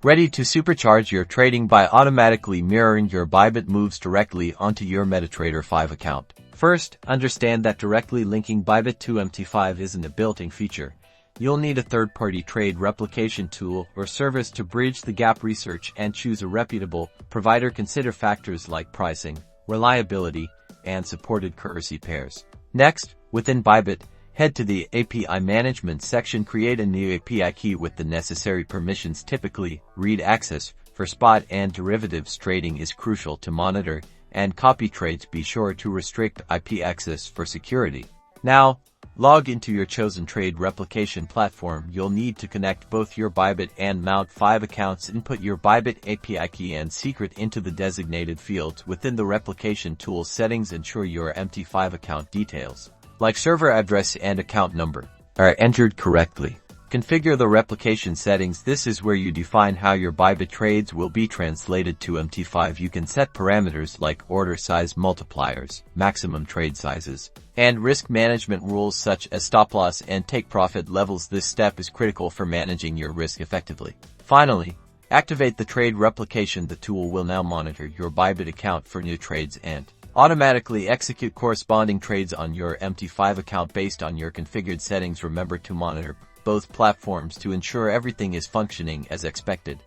Ready to supercharge your trading by automatically mirroring your Bybit moves directly onto your MetaTrader 5 account. First, understand that directly linking Bybit to MT5 isn't a built-in feature. You'll need a third-party trade replication tool or service to bridge the gap. Research and choose a reputable provider. Consider factors like pricing, reliability, and supported currency pairs. Next, within Bybit, head to the API management section. Create a new API key with the necessary permissions. Typically, read access for spot and derivatives trading is crucial to monitor and copy trades. Be sure to restrict IP access for security. Now, log into your chosen trade replication platform. You'll need to connect both your Bybit and Mt5 accounts. Input your Bybit API key and secret into the designated fields within the replication tool settings. Ensure your MT5 account details, like server address and account number, are entered correctly. Configure the replication settings. This is where you define how your Bybit trades will be translated to MT5. You can set parameters like order size, multipliers, maximum trade sizes, and risk management rules such as stop loss and take profit levels. This step is critical for managing your risk effectively. Finally, activate the trade replication. The tool will now monitor your Bybit account for new trades and automatically execute corresponding trades on your MT5 account based on your configured settings. Remember to monitor both platforms to ensure everything is functioning as expected.